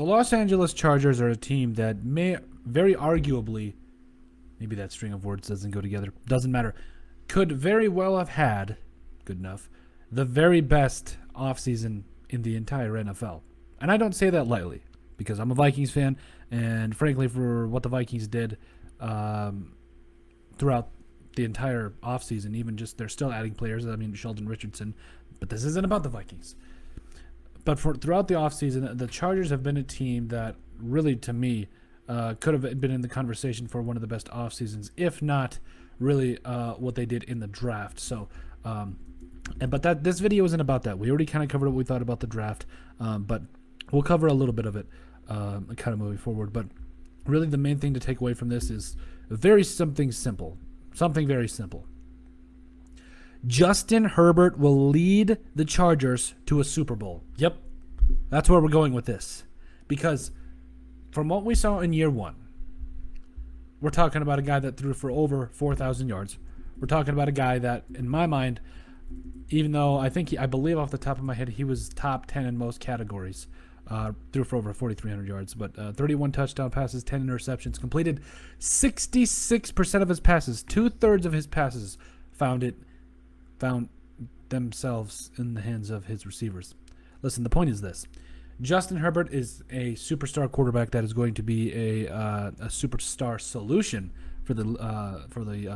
Los Angeles Chargers are a team that may very arguably, maybe that string of words doesn't go together, doesn't matter, could very well have had, good enough, the very best offseason in the entire NFL. And I don't say that lightly because I'm a Vikings fan, and frankly, for what the Vikings did throughout the entire offseason, even just they're still adding players. I mean, Sheldon Richardson, but this isn't about the Vikings. But throughout the offseason, the Chargers have been a team that really, to me, could have been in the conversation for one of the best off seasons, if not really what they did in the draft. So, but this video isn't about that. We already kind of covered what we thought about the draft, but we'll cover a little bit of it kind of moving forward. But really, the main thing to take away from this is something very simple. Justin Herbert will lead the Chargers to a Super Bowl. Yep, that's where we're going with this. Because from what we saw in year one, we're talking about a guy that threw for over 4,000 yards. We're talking about a guy that, in my mind, even though I believe off the top of my head, he was top 10 in most categories, threw for over 4,300 yards, but 31 touchdown passes, 10 interceptions, completed 66% of his passes. 2/3 of his passes found themselves in the hands of his receivers. Listen, the point is this. Justin Herbert is a superstar quarterback that is going to be a superstar solution for the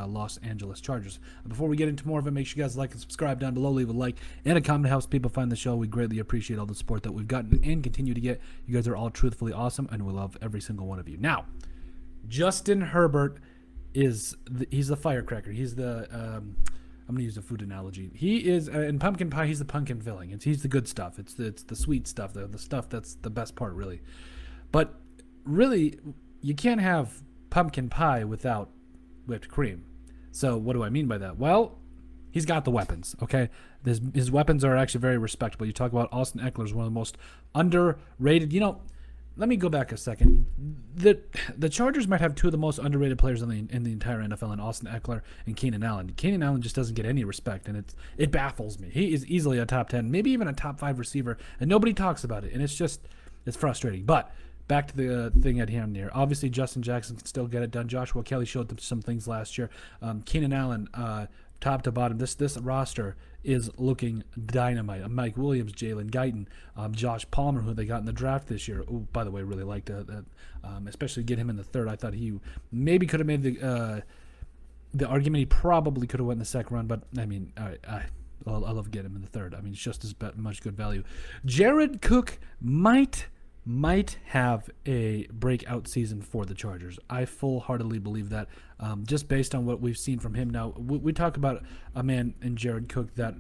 Los Angeles Chargers. Before we get into more of it, make sure you guys like and subscribe down below. Leave a like and a comment. It helps people find the show. We greatly appreciate all the support that we've gotten and continue to get. You guys are all truthfully awesome, and we love every single one of you. Now, Justin Herbert he's the firecracker. He's the I'm going to use a food analogy. He is, in pumpkin pie, he's the pumpkin filling. He's the good stuff. It's the sweet stuff, the stuff that's the best part, really. But really, you can't have pumpkin pie without whipped cream. So what do I mean by that? Well, he's got the weapons, okay? His weapons are actually very respectable. You talk about Austin Ekeler is one of the most underrated. Let me go back a second. The Chargers might have two of the most underrated players in the entire NFL, in Austin Ekeler and Keenan Allen. Keenan Allen just doesn't get any respect, and it baffles me. He is easily a top 10, maybe even a top 5 receiver, and nobody talks about it, and it's frustrating. But back to the thing at hand here. Obviously, Justin Jackson can still get it done. Joshua Kelly showed them some things last year. Keenan Allen, top to bottom, this roster is looking dynamite. Mike Williams, Jalen Guyton, Josh Palmer, who they got in the draft this year. Oh, by the way, really liked that. Especially get him in the third. I thought he maybe could have made the argument. He probably could have went in the second round, but I mean, I love getting him in the third. I mean, it's just as much good value. Jared Cook might have a breakout season for the Chargers. I full-heartedly believe that, just based on what we've seen from him. Now, we talk about a man in Jared Cook that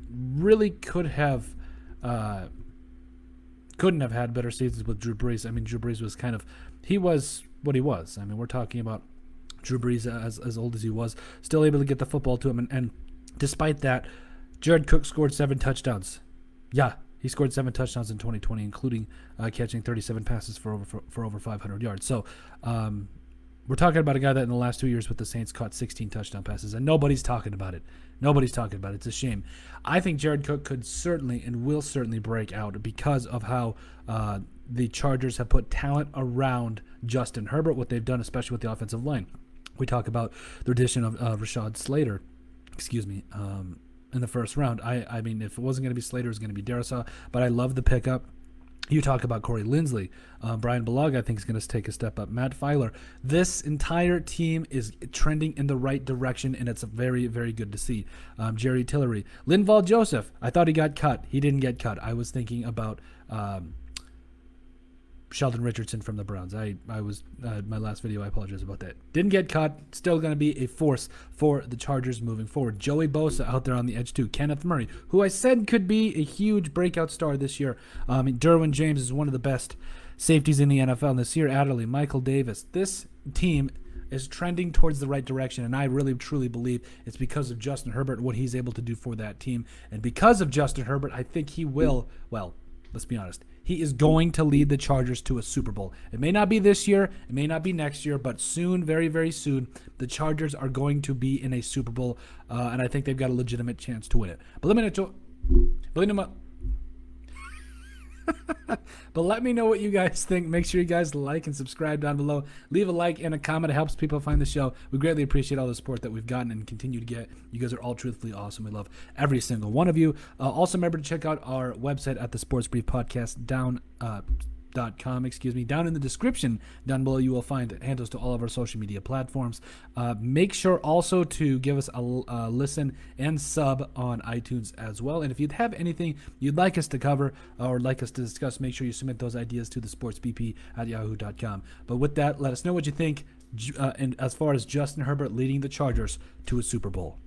really couldn't have had better seasons with Drew Brees. I mean, Drew Brees he was what he was. I mean, we're talking about Drew Brees as old as he was, still able to get the football to him. And despite that, Jared Cook scored 7 touchdowns. Yeah. He scored 7 touchdowns in 2020, including catching 37 passes for over 500 yards. So we're talking about a guy that in the last 2 years with the Saints caught 16 touchdown passes, and nobody's talking about it. It's a shame. I think Jared Cook could certainly and will certainly break out because of how the Chargers have put talent around Justin Herbert, what they've done, especially with the offensive line. We talk about the addition of Rashad Slater, in the first round. I mean, if it wasn't going to be Slater, it was going to be Darisaw, but I love the pickup. You talk about Corey Linsley. Brian Bulaga, I think, is going to take a step up. Matt Filer. This entire team is trending in the right direction, and it's very, very good to see. Jerry Tillery. Linval Joseph. I thought he got cut. He didn't get cut. I was thinking about Sheldon Richardson from the Browns. I was my last video. I apologize about that. Didn't get cut. Still going to be a force for the Chargers moving forward. Joey Bosa out there on the edge too. Kenneth Murray, who I said could be a huge breakout star this year. Derwin James is one of the best safeties in the NFL. Nasir Adderley, Michael Davis. This team is trending towards the right direction, and I really truly believe it's because of Justin Herbert and what he's able to do for that team. And because of Justin Herbert, I think he will. Well, let's be honest. He is going to lead the Chargers to a Super Bowl. It may not be this year, it may not be next year, but soon, very, very soon, the Chargers are going to be in a Super Bowl, and I think they've got a legitimate chance to win it. But let me But let me know what you guys think. Make sure you guys like and subscribe down below. Leave a like and a comment. It helps people find the show. We greatly appreciate all the support that we've gotten and continue to get. You guys are all truthfully awesome. We love every single one of you. Also, remember to check out our website at the Sports Brief Podcast .com. Down in the description down below, you will find handles to all of our social media platforms. Make sure also to give us a listen and sub on iTunes as well. And if you'd have anything you'd like us to cover or like us to discuss, make sure you submit those ideas to the sportsbp@yahoo.com. But with that, let us know what you think. And as far as Justin Herbert leading the Chargers to a Super Bowl.